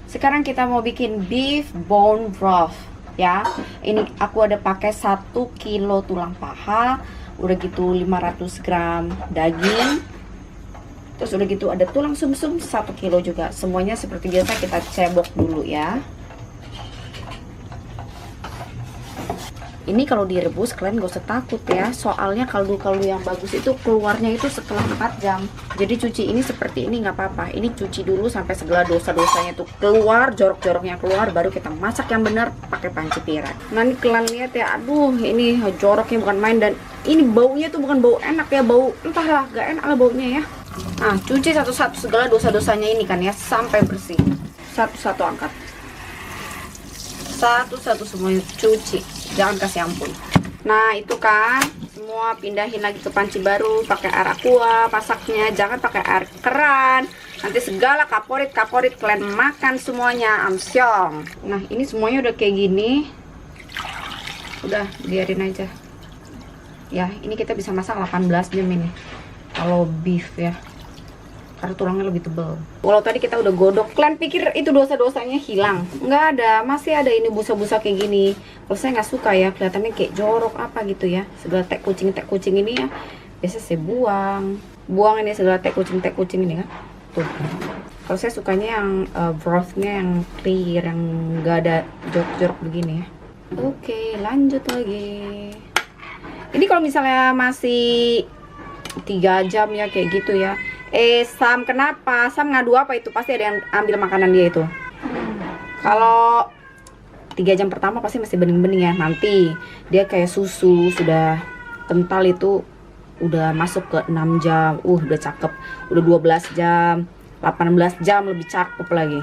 Sekarang kita mau bikin beef bone broth ya. Ini aku ada pakai 1 kilo tulang paha, udah gitu 500 gram daging, terus udah gitu ada tulang sumsum 1 kilo juga. Semuanya seperti biasa kita cebok dulu ya. Ini kalau direbus kalian gak usah takut ya, soalnya kaldu-kaldu yang bagus itu keluarnya itu setelah 4 jam. Jadi cuci ini seperti ini nggak apa-apa. Ini cuci dulu sampai segala dosa-dosanya tuh keluar, jorok-joroknya keluar, baru kita masak yang benar pakai panci piring. Nah ini kalian lihat ya, aduh ini joroknya bukan main, dan ini baunya tuh bukan bau enak ya, bau entahlah gak enak lah baunya ya. Nah cuci satu-satu segala dosa-dosanya ini kan ya sampai bersih. Satu-satu angkat. Satu-satu semuanya cuci, jangan kasih ampun. Nah itu kan semua pindahin lagi ke panci baru, pakai air aqua pasaknya, jangan pakai air keran. Nanti segala kaporit kalian makan semuanya, amsyong. Nah ini semuanya udah kayak gini, udah biarin aja ya. Ini kita bisa masak 18 jam ini kalau beef ya, karena tulangnya lebih tebal. Walau tadi kita udah godok, kalian pikir itu dosa-dosanya hilang? Nggak ada, masih ada ini busa-busa kayak gini. Kalau saya nggak suka ya, kelihatannya kayak jorok apa gitu ya. Segala tek kucing ini ya, biasa saya buang ini segala tek kucing ini kan. Tuh. Kalau saya sukanya yang brothnya yang clear, yang nggak ada jorok-jorok begini ya. Oke, lanjut lagi. Ini kalau misalnya masih 3 jam ya kayak gitu ya. Sam kenapa? Sam ngadu apa itu? Pasti ada yang ambil makanan dia itu. Kalau 3 jam pertama pasti masih bening-bening ya. Nanti dia kayak susu sudah kental itu udah masuk ke 6 jam. Udah cakep. Udah 12 jam, 18 jam lebih cakep lagi.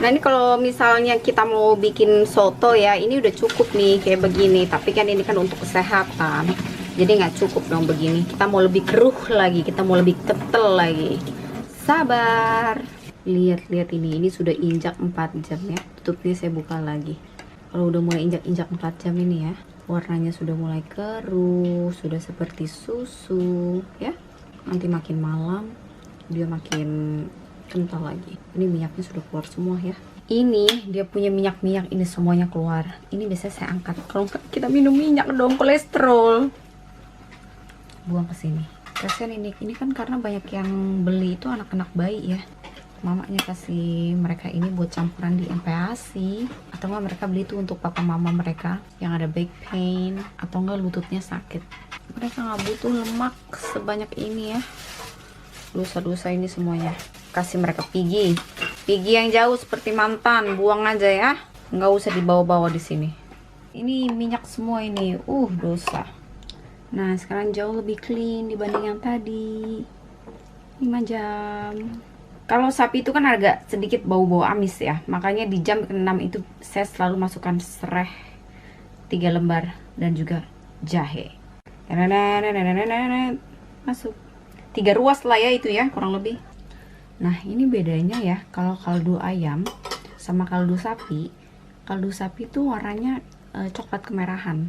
Nah ini kalau misalnya kita mau bikin soto ya, ini udah cukup nih kayak begini. Tapi kan ini kan untuk kesehatan, jadi nggak cukup dong begini. Kita mau lebih keruh lagi, kita mau lebih ketel lagi. Sabar. Lihat ini sudah injak 4 jam ya. Tutupnya saya buka lagi. Kalau udah mulai injak 4 jam ini ya, warnanya sudah mulai keruh, sudah seperti susu ya. Nanti makin malam dia makin kental lagi. Ini minyaknya sudah keluar semua ya. Ini dia punya minyak ini semuanya keluar. Ini biasanya saya angkat. Kalau kita minum minyak dong, kolesterol. Buang ke sini. Kasihan ini kan karena banyak yang beli itu anak-anak bayi ya. Mamanya kasih mereka ini buat campuran di MPASI, atau enggak mereka beli itu untuk papa mama mereka yang ada back pain atau enggak lututnya sakit. Mereka nggak butuh lemak sebanyak ini ya. Dosa-dosa ini semuanya kasih mereka pigi yang jauh seperti mantan, buang aja ya, nggak usah dibawa-bawa di sini. Ini minyak semua ini, dosa. Nah sekarang jauh lebih clean dibanding yang tadi. 5 jam. Kalau sapi itu kan agak sedikit bau-bau amis ya, makanya di jam ke-6 itu saya selalu masukkan sereh 3 lembar dan juga jahe. Masuk 3 ruas lah ya itu ya kurang lebih. Nah ini bedanya ya, kalau kaldu ayam sama kaldu sapi itu warnanya coklat kemerahan.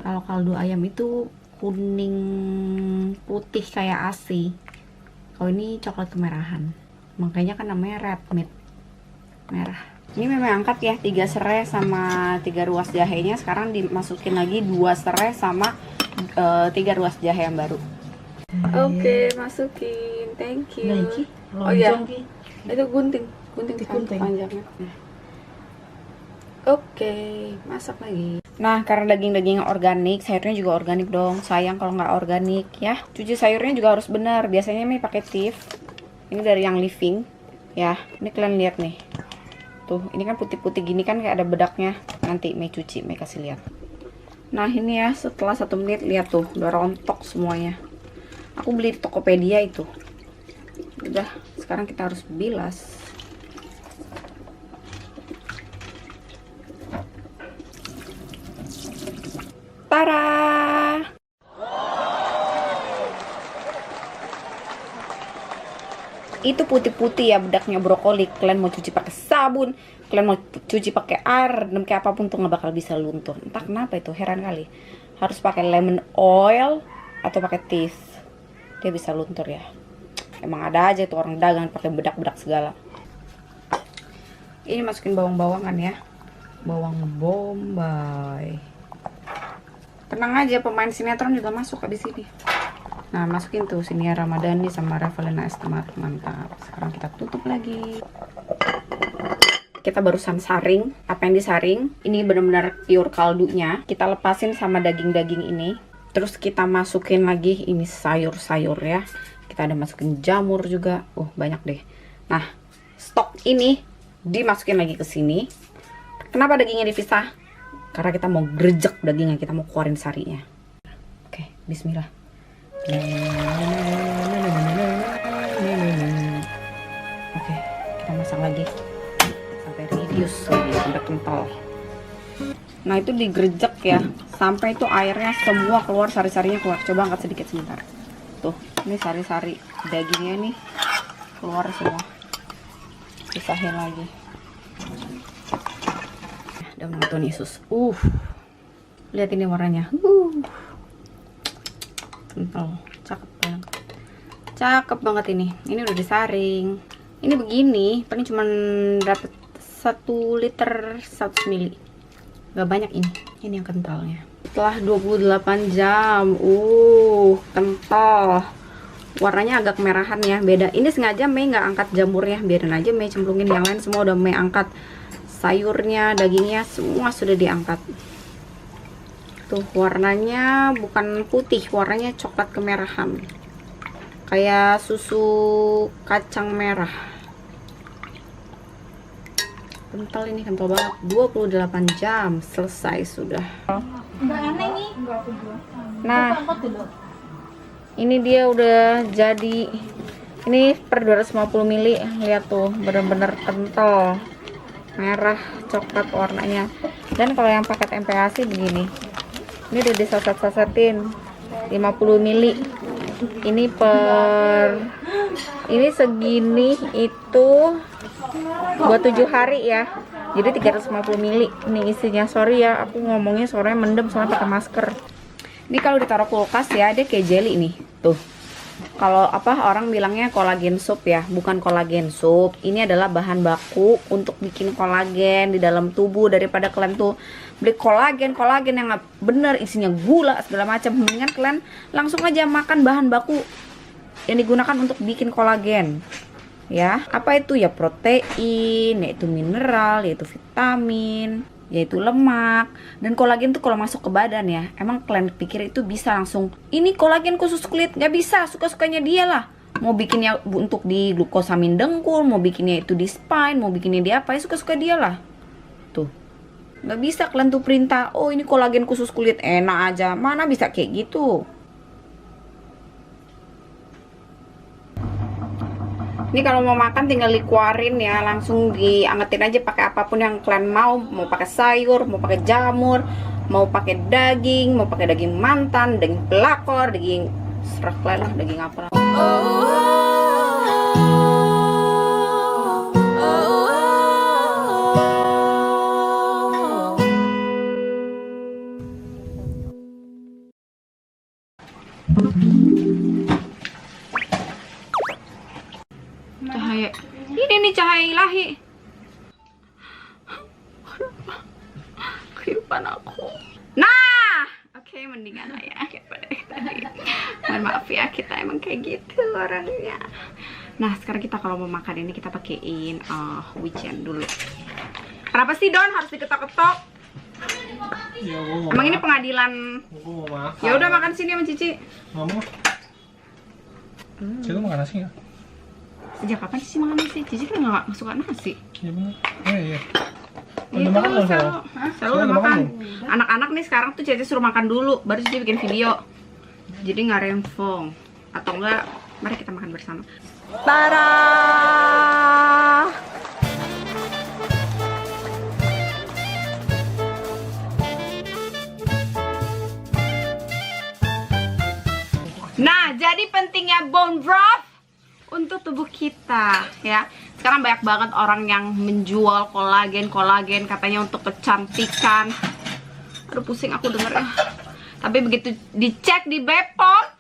Kalau kaldu ayam itu kuning putih kayak ASI. Kalau ini coklat kemerahan, makanya kan namanya red meat, merah. Ini memang angkat ya 3 serai sama 3 ruas jahenya. Sekarang dimasukin lagi 2 serai sama 3 ruas jahe yang baru. Oke, masukin. Thank you. Oh iya, itu gunting panjangnya. Oke, masak lagi. Nah, karena daging-daging organik, sayurnya juga organik dong. Sayang kalau nggak organik ya. Cuci sayurnya juga harus benar. Biasanya Mei pakai Tif. Ini dari yang living ya. Ini kalian lihat nih. Tuh, ini kan putih-putih gini kan kayak ada bedaknya. Nanti Mei cuci, Mei kasih lihat. Nah, ini ya setelah 1 menit lihat tuh, udah rontok semuanya. Aku beli di Tokopedia itu. Udah, sekarang kita harus bilas. Tara! Itu putih-putih ya bedaknya brokoli. Kalian mau cuci pakai sabun, kalian mau cuci pakai air, dan kayak apapun tuh nggak bakal bisa luntur. Entah kenapa itu, heran kali. Harus pakai lemon oil atau pakai tea. Dia bisa luntur ya. Emang ada aja tuh orang dagang pakai bedak-bedak segala. Ini masukin bawang-bawangan ya. Bawang bombay. Tenang aja, pemain sinetron juga masuk habis ini. Nah, masukin tuh Nia Ramadhani sama Ravalena S. Temat. Mantap. Sekarang kita tutup lagi. Kita barusan saring. Apa yang disaring? Ini benar-benar pure kaldunya. Kita lepasin sama daging-daging ini. Terus kita masukin lagi ini sayur-sayur ya. Kita ada masukin jamur juga. Banyak deh. Nah, stok ini dimasukin lagi ke sini. Kenapa dagingnya dipisah? Karena kita mau gerejek dagingnya, kita mau keluarin sarinya. Oke, bismillah. Oke, kita masak lagi sampai reduce lagi, sampai kental. Nah, itu digerejek ya, sampai itu airnya semua keluar, sari-sarinya keluar. Coba angkat sedikit sebentar. Tuh, ini sari-sari dagingnya nih keluar semua. Pisahin lagi. Daun Tuhan Yesus. Lihat ini warnanya. Kental, cakep banget. Cakep banget ini. Ini udah disaring. Ini begini, paling cuma dapat 1 liter 100 ml. Gak banyak ini. Ini yang kentalnya. Setelah 28 jam, kental. Warnanya agak kemerahan ya, beda. Ini sengaja Mei nggak angkat jamurnya, biarin aja Mei cemplungin. Yang lain semua udah Mei angkat. Sayurnya, dagingnya semua sudah diangkat. Tuh warnanya bukan putih, warnanya coklat kemerahan. Kayak susu kacang merah. Kental ini, kental banget. 28 jam selesai sudah. Nah, ini dia udah jadi. Ini per 250 ml. Lihat tuh, bener-bener kental. Merah coklat warnanya. Dan kalau yang paket MPAC begini, ini udah disasat-sasatin 50 ml. Ini segini itu buat 7 hari ya, jadi 350 ml ini isinya. Sorry ya, aku ngomongnya suaranya mendem soalnya pakai masker. Ini kalau ditaruh kulkas ya, dia kayak jelly nih tuh. Kalau orang bilangnya kolagen soup ya, bukan kolagen soup. Ini adalah bahan baku untuk bikin kolagen di dalam tubuh. Daripada kalian tuh beli kolagen yang nggak bener, isinya gula segala macam, mendingan kalian langsung aja makan bahan baku yang digunakan untuk bikin kolagen. Ya, apa itu ya? Protein, yaitu mineral, yaitu vitamin, yaitu lemak. Dan kolagen tuh kalau masuk ke badan ya, emang kalian pikir itu bisa langsung ini kolagen khusus kulit? Nggak bisa, suka-sukanya dia lah. Mau bikinnya untuk di glukosamin dengkul, mau bikinnya itu di spine, mau bikinnya di apa, ya suka-suka dia lah. Tuh, nggak bisa kalian tuh perintah, ini kolagen khusus kulit, enak aja. Mana bisa kayak gitu. Ini kalau mau makan tinggal dikeluarin ya, langsung diangetin aja pakai apapun yang kalian mau pakai sayur, mau pakai jamur, mau pakai daging, mau pakai daging mantan, daging pelakor, daging serak lah, daging apa lah. Cahaya ini nih, cahaya ilahi kehidupan aku. Nah, oke, mendingan lah ya daripada tadi. Mohon maaf ya, kita emang kayak gitu orangnya. Nah, sekarang kita kalau mau makan ini kita pakein wijen dulu. Kenapa sih Don harus diketok-ketok? Ya, emang ini pengadilan. Ya udah makan sini sama Cici. Kamu? Cici makan nasi nggak? Sejak kapan Cici makan nasi? Cici kan nggak suka nasi. Iya benar. Iya. Itu Udah makan belum, selalu udah makan. Anak-anak nih sekarang tuh Cici suruh makan dulu, baru Cici bikin video. Jadi nggak rempong. Atau enggak, mari kita makan bersama. Tada! Nah, jadi pentingnya bone broth untuk tubuh kita ya. Sekarang banyak banget orang yang menjual kolagen katanya untuk kecantikan. Aduh, pusing aku dengernya. Tapi begitu dicek di Bepom,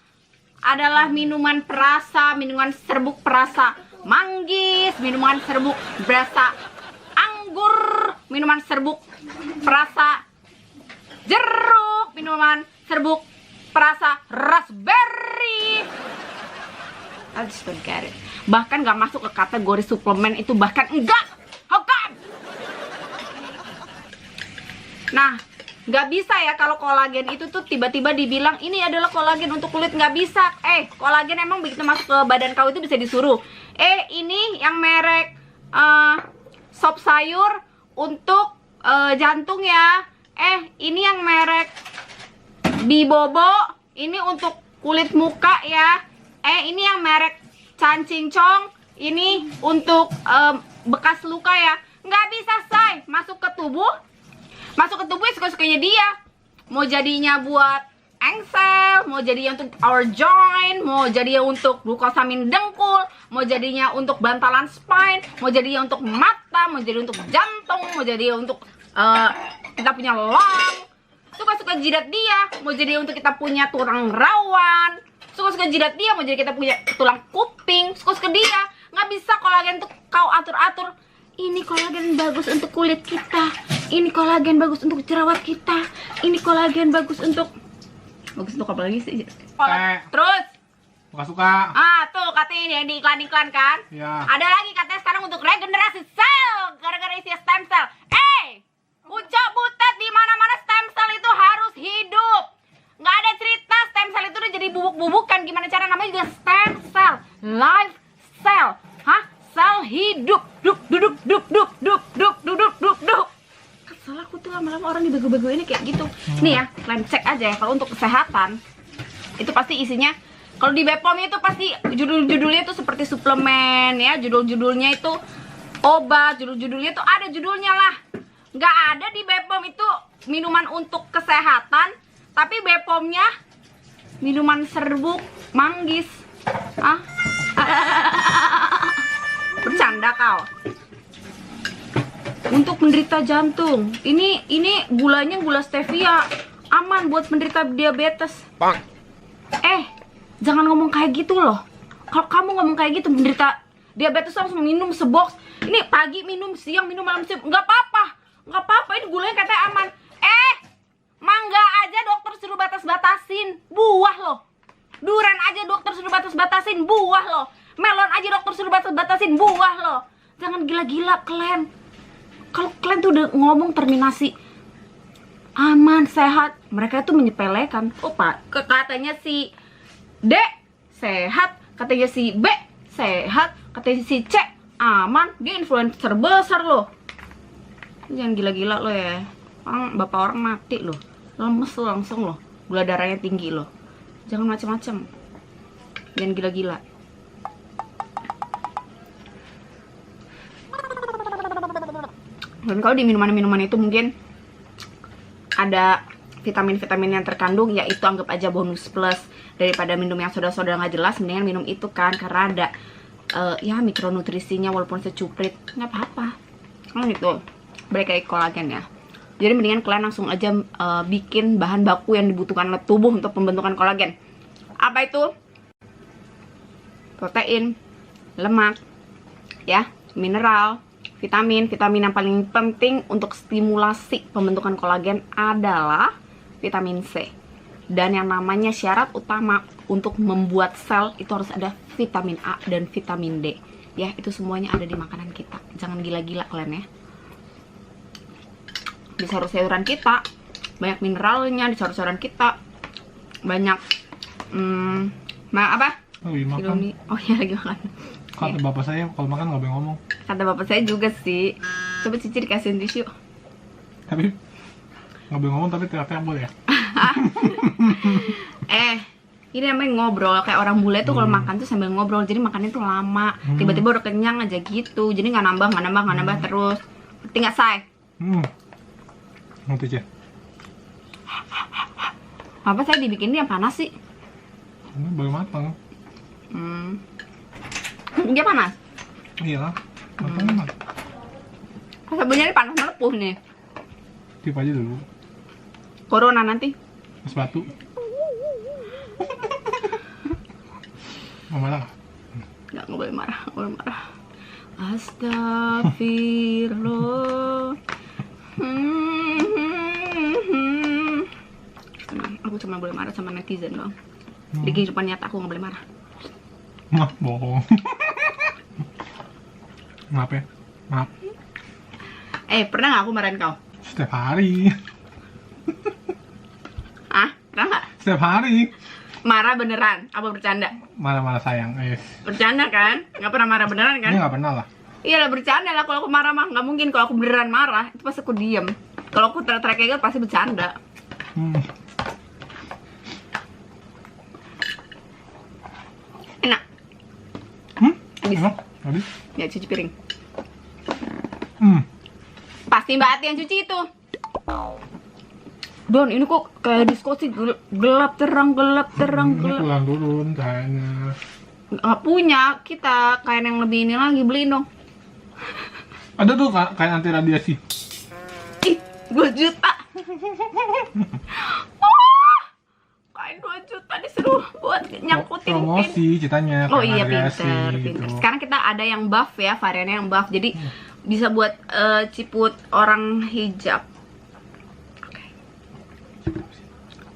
adalah minuman perasa, minuman serbuk perasa manggis, minuman serbuk berasa anggur minuman serbuk perasa jeruk, minuman serbuk perasa raspberry. I just don't get it. Bahkan gak masuk ke kategori suplemen itu, bahkan enggak. How come? Nah, nggak bisa ya kalau kolagen itu tuh tiba-tiba dibilang ini adalah kolagen untuk kulit, nggak bisa. Kolagen emang begitu masuk ke badan kau itu bisa disuruh. Ini yang merek sop sayur untuk jantung ya. Ini yang merek Bibobo, ini untuk kulit muka ya. Ini yang merek Cancincong, ini untuk bekas luka ya. Nggak bisa, say. Masuk ke tubuh suka-sukanya dia. Mau jadinya buat engsel, mau jadinya untuk our joint, mau jadinya untuk glukosamin dengkul, mau jadinya untuk bantalan spine, mau jadinya untuk mata, mau jadi untuk jantung, mau jadi untuk kita punya lung. Suka-suka jidat dia, mau jadi untuk kita punya tulang rawan. Suka-suka jidat dia, mau jadi kita punya tulang kuping. Suka-suka dia. Nggak bisa kolagen tuh kau atur-atur. Ini kolagen bagus untuk kulit kita. Ini kolagen bagus untuk jerawat kita. Ini kolagen bagus untuk apa lagi sih? Terus Suka-suka. tuh katanya ini yang di iklan-iklan kan? Ya. Ada lagi katanya sekarang untuk regenerasi sel gara-gara isi stem cell. Ucap butet di mana-mana stem cell itu harus hidup. Nggak ada cerita stem cell itu udah jadi bubuk-bubukan. Gimana cara namanya juga stem cell, live cell. Sel hidup, duk. Kesel aku tuh lama-lama orang dibego-bego ini kayak gitu. Nih ya, kalian cek aja ya kalau untuk kesehatan itu pasti isinya. Kalau di Bepom itu pasti judul-judulnya itu seperti suplemen ya, judul-judulnya itu obat, judul-judulnya itu ada judulnya lah. Nggak ada di Bepom itu minuman untuk kesehatan, tapi Bepomnya minuman serbuk manggis. Bercanda kau. Untuk menderita jantung. Ini gulanya gula stevia. Aman buat menderita diabetes. Jangan ngomong kayak gitu loh. Kalau kamu ngomong kayak gitu menderita diabetes langsung minum sebox. Ini pagi minum, siang minum, malam minum. Nggak apa-apa. Ini gulanya katanya aman. Mangga aja dokter suruh batas-batasin. Buah loh. Durian aja dokter suruh batas-batasin. Buah loh. Melon aja dokter suruh batas-batasin. Buah loh. Jangan gila-gila kalian. Kalau kalian tuh udah ngomong terminasi aman, sehat, mereka tuh menyepelekan. Katanya si D sehat, katanya si B sehat, katanya si C aman. Dia influencer besar loh. Jangan gila-gila lo ya. Bapak orang mati loh. Lemes lo langsung loh. Gula darahnya tinggi loh. Jangan macem-macem. Jangan gila-gila. Dan kalau di minuman-minuman itu mungkin ada vitamin-vitamin yang terkandung, yaitu anggap aja bonus plus. Daripada minum yang soda-soda nggak jelas, mendingan minum itu kan, karena ada ya mikronutrisinya walaupun secuprit, nggak apa-apa. Gitu. Balik kayak kolagen ya. Jadi mendingan kalian langsung aja bikin bahan baku yang dibutuhkan oleh tubuh untuk pembentukan kolagen. Apa itu? Protein, lemak, ya, mineral, vitamin yang paling penting untuk stimulasi pembentukan kolagen adalah vitamin C. Dan yang namanya syarat utama untuk membuat sel itu harus ada vitamin A dan vitamin D. Ya, itu semuanya ada di makanan kita. Jangan gila-gila kalian ya. Di sayur-sayuran kita banyak mineralnya, di sayur-sayuran kita banyak apa? Lagi makan. Oh iya, lagi makan. Kata bapak saya kalau makan nggak boleh ngomong. Kata bapak saya juga sih. Coba Cici dikasihin tisu. Tapi nggak boleh ngomong, tapi teriak-teriak boleh ya? Ini namanya ngobrol. Kayak orang bule tuh kalau makan tuh sambil ngobrol. Jadi makannya tuh lama. Tiba-tiba udah kenyang aja gitu. Jadi nggak nambah terus. Ngerti nggak, Say? Ngerti aja. Apa saya dibikin yang panas sih? Ini baru matang. Dia panas? Iya lah. Matang. Sabunnya ini panas melepuh nih. Tip aja dulu. Corona nanti. Es batu. Mau marah? Nggak boleh marah, Astagfirullah. netizen doang. Di kehidupan nyata aku nggak boleh marah. Maaf, bohong. Maaf ya, maaf. Pernah nggak aku marahin kau? Setiap hari. Pernah nggak? Setiap hari. Marah beneran? Apa bercanda? Marah-marah sayang, Bercanda kan? Nggak pernah marah beneran kan? Ini nggak pernah lah. Iya lah, bercanda lah. Kalau aku marah mah nggak mungkin. Kalau aku beneran marah itu pasti aku diem. Kalau aku teriak-teriak kayak gitu pasti bercanda. Enak. Habis. Habis. Ya, cuci piring. Hmm. Pasti Mbak Ati yang cuci itu. Don, ini kok kayak diskosi, gelap terang, gelap terang, Ini gelap. pulang turun cahayanya. Nggak punya, kita kain yang lebih ini lagi, beliin dong. Ada tuh kayak anti radiasi. Ih, 2 juta. Oh, kain 2 juta disuruh buat nyangkutin pin. Promosi ceritanya. Oh kayak iya, radiasi pinter, gitu. pinter. Sekarang kita ada yang buff ya, variannya yang buff. Jadi bisa buat ciput orang hijab.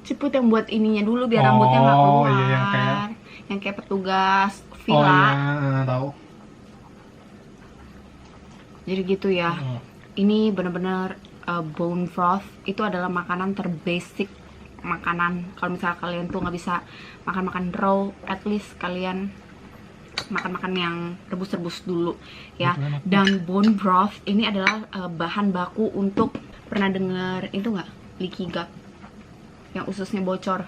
Ciput yang buat ininya dulu biar rambutnya nggak keluar. Iya, yang kayak petugas Oh villa. iya, tahu. Jadi gitu ya. Ini bener-bener bone broth itu adalah makanan terbasic, makanan kalau misalnya kalian tuh nggak bisa makan raw, at least kalian makan yang rebus-rebus dulu ya. Dan bone broth ini adalah bahan baku untuk, pernah dengar itu nggak, leaky gut, yang ususnya bocor.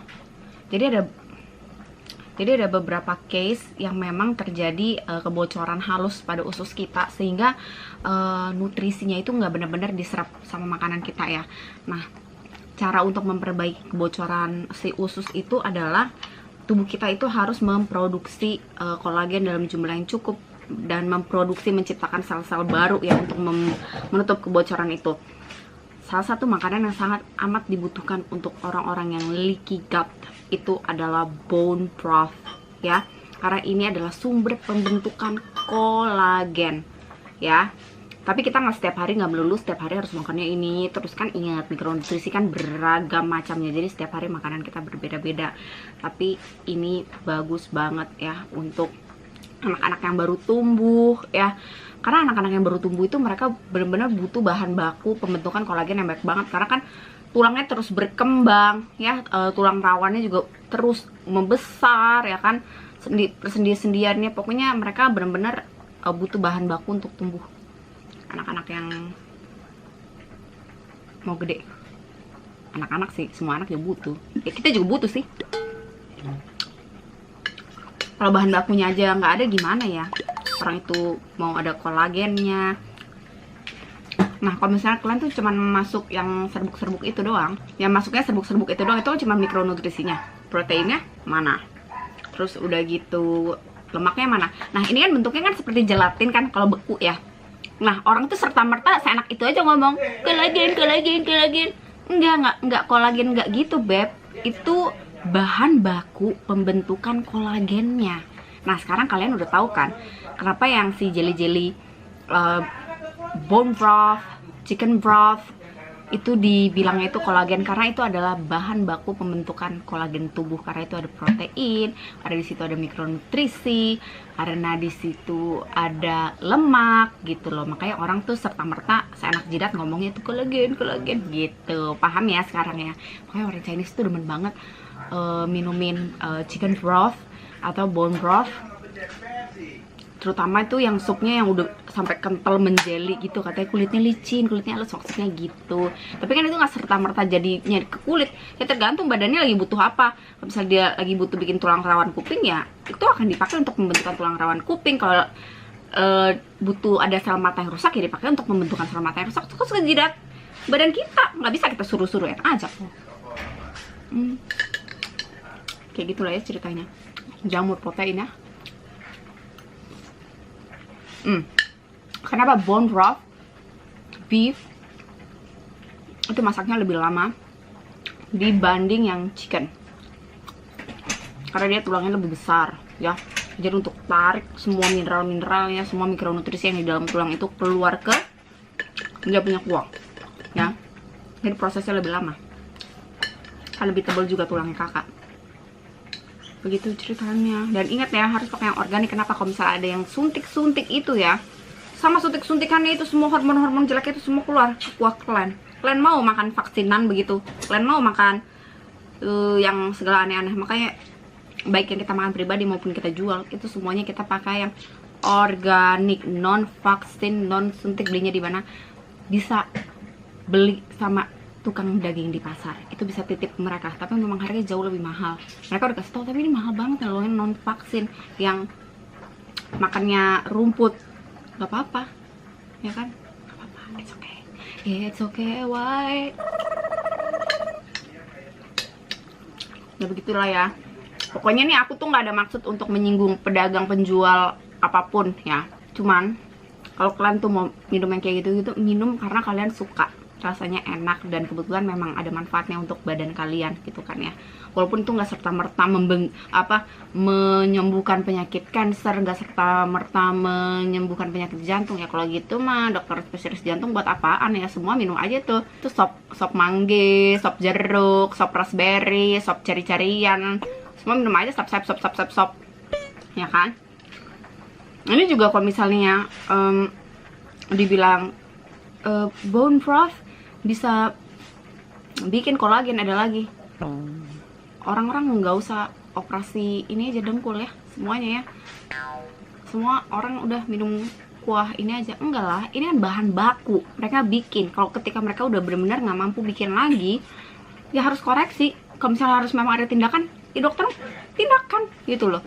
Jadi ada beberapa case yang memang terjadi kebocoran halus pada usus kita, sehingga nutrisinya itu nggak benar-benar diserap sama makanan kita ya. Nah, cara untuk memperbaiki kebocoran si usus itu adalah tubuh kita itu harus memproduksi kolagen dalam jumlah yang cukup dan menciptakan sel-sel baru ya untuk menutup kebocoran itu. Salah satu makanan yang sangat amat dibutuhkan untuk orang-orang yang leaky gut itu adalah bone broth ya, karena ini adalah sumber pembentukan kolagen ya. Tapi kita nggak setiap hari, nggak melulu setiap hari harus makannya ini. Terus kan ingat, mikronutrisi kan beragam macamnya, jadi setiap hari makanan kita berbeda-beda. Tapi ini bagus banget ya untuk anak-anak yang baru tumbuh ya. Karena anak-anak yang baru tumbuh itu mereka benar-benar butuh bahan baku pembentukan kolagen yang baik banget, karena kan tulangnya terus berkembang ya, tulang rawannya juga terus membesar ya kan, sendi-sendiannya, pokoknya mereka benar-benar butuh bahan baku untuk tumbuh. Anak-anak yang mau gede, anak-anak sih, semua anak juga butuh ya, kita juga butuh sih. Kalau bahan bakunya aja nggak ada gimana ya orang itu mau ada kolagennya. Nah, kalau misalnya kalian tuh cuman masuk yang serbuk-serbuk itu doang, yang masuknya serbuk-serbuk itu doang, itu kan cuma mikronutrisinya. Proteinnya mana? Terus udah gitu lemaknya mana? Nah, ini kan bentuknya kan seperti gelatin kan kalau beku ya. Nah, orang tuh serta-merta seenak itu aja ngomong kolagen. Enggak kolagen, enggak gitu, Beb. Itu bahan baku pembentukan kolagennya. Nah, sekarang kalian udah tahu kan kenapa yang si jelly bone broth, chicken broth itu dibilangnya itu kolagen, karena itu adalah bahan baku pembentukan kolagen tubuh, karena itu ada protein, ada di situ ada mikronutrisi, karena di situ ada lemak gitu loh. Makanya orang tuh serta-merta seenak jidat ngomongnya itu kolagen gitu. Paham ya sekarang ya? Makanya orang Chinese tuh demen banget minumin chicken broth atau bone broth, terutama itu yang supnya yang udah sampai kental menjeli gitu, katanya kulitnya licin, kulitnya halus maksudnya gitu. Tapi kan itu nggak serta-merta jadinya ke kulit ya, tergantung badannya lagi butuh apa. Kalau misalnya dia lagi butuh bikin tulang rawan kuping ya itu akan dipakai untuk membentukkan tulang rawan kuping. Kalau butuh ada sel mata yang rusak ya dipakai untuk membentukkan sel mata yang rusak. Terus ke jidat badan kita nggak bisa kita suruh-suruh ya aja. Kayak gitulah ya ceritanya. Jamur protein ya. Kenapa bone broth beef itu masaknya lebih lama dibanding yang chicken? Karena dia tulangnya lebih besar ya. Jadi untuk tarik semua mineral-mineralnya, semua mikronutrisi yang di dalam tulang itu keluar ke dia punya kuah ya. Jadi prosesnya lebih lama. Kan lebih tebal juga tulangnya kakak. Begitu ceritanya. Dan ingat ya, harus pakai yang organik. Kenapa? Kalau misalnya ada yang suntik-suntik itu ya, sama suntik-suntikannya itu semua hormon-hormon jelek itu semua keluar ke kuah kalian. Kalian mau makan vaksinan begitu? Kalian mau makan yang segala aneh-aneh? Makanya baik yang kita makan pribadi maupun kita jual, itu semuanya kita pakai yang organik, non vaksin, non suntik. Belinya di mana? Bisa beli sama tukang daging di pasar, itu bisa titip mereka, tapi memang harganya jauh lebih mahal. Mereka udah kasih tau, tapi ini mahal banget loh, yang non vaksin, yang makannya rumput. Gak apa-apa, ya kan? Gak apa-apa, it's okay, why? Ya begitulah ya. Pokoknya nih aku tuh nggak ada maksud untuk menyinggung pedagang penjual apapun ya. Cuman kalau kalian tuh mau minum yang kayak gitu-gitu, minum karena kalian suka, rasanya enak, dan kebetulan memang ada manfaatnya untuk badan kalian gitu kan ya. Walaupun itu nggak serta-merta menyembuhkan penyakit kanker, nggak serta-merta menyembuhkan penyakit jantung ya. Kalau gitu mah dokter spesialis jantung buat apaan ya? Semua minum aja tuh. Itu sop mangga, sop jeruk, sop raspberry, sop cari-carian. Semua minum aja, sop. Ya kan? Ini juga kalau misalnya dibilang bone broth bisa bikin kolagen, ada lagi. Orang-orang nggak usah operasi ini aja dengkul ya, semuanya ya. Semua orang udah minum kuah ini aja. Enggak lah, ini kan bahan baku mereka bikin. Kalau ketika mereka udah benar-benar nggak mampu bikin lagi, ya harus koreksi. Kalau misalnya harus memang ada tindakan, ya dokter tindakan gitu loh.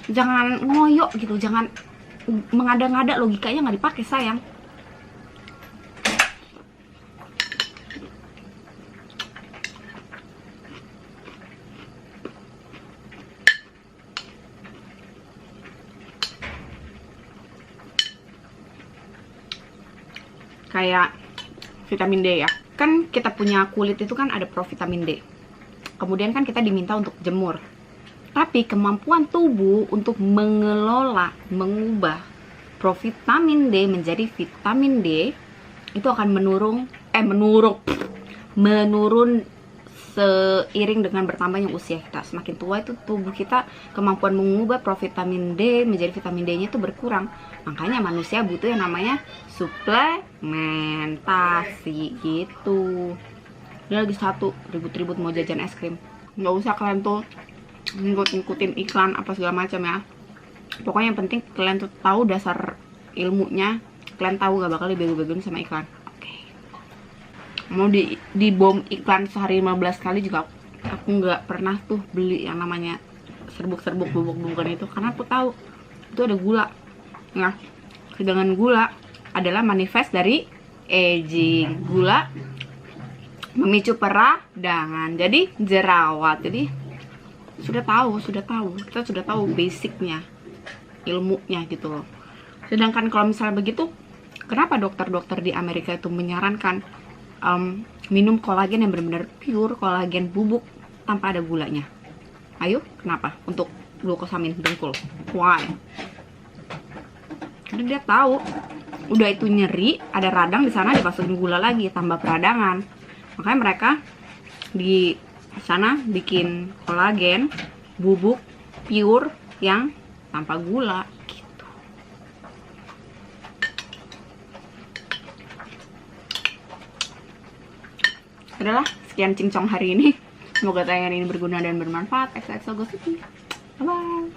Jangan ngoyo gitu, jangan mengada-ngada, logikanya nggak dipakai sayang. Kayak vitamin D ya, kan kita punya kulit itu kan ada provitamin D. Kemudian kan kita diminta untuk jemur, tapi kemampuan tubuh untuk mengelola, mengubah provitamin D menjadi vitamin D itu akan menurun seiring dengan bertambahnya usia kita. Semakin tua itu tubuh kita kemampuan mengubah provitamin D menjadi vitamin D-nya itu berkurang. Makanya manusia butuh yang namanya suplementasi gitu. Dia lagi satu ribut-ribut mau jajan es krim. Nggak usah kalian tuh ngikutin iklan apa segala macam ya. Pokoknya yang penting kalian tuh tahu dasar ilmunya. Kalian tahu gak bakal dibego-begoin sama iklan. Mau di bom iklan sehari 15 kali juga aku nggak pernah tuh beli yang namanya serbuk-serbuk bubuk-bubukan itu, karena aku tahu itu ada gula. Nah, sedangkan gula adalah manifest dari aging. Gula memicu peradangan, jadi jerawat. Jadi kita sudah tahu basicnya, ilmunya gitu loh. Sedangkan kalau misalnya begitu, kenapa dokter-dokter di Amerika itu menyarankan minum kolagen yang benar-benar pure, kolagen bubuk tanpa ada gulanya? Ayo, kenapa? Untuk glukosamin dengkul. Why? Jadi dia tahu, udah itu nyeri, ada radang di sana, dimasukin gula lagi, tambah peradangan. Makanya mereka di sana bikin kolagen bubuk pure yang tanpa gula. Adalah sekian cincong hari ini. Semoga tayangan ini berguna dan bermanfaat. XOXO Gosip. Bye bye.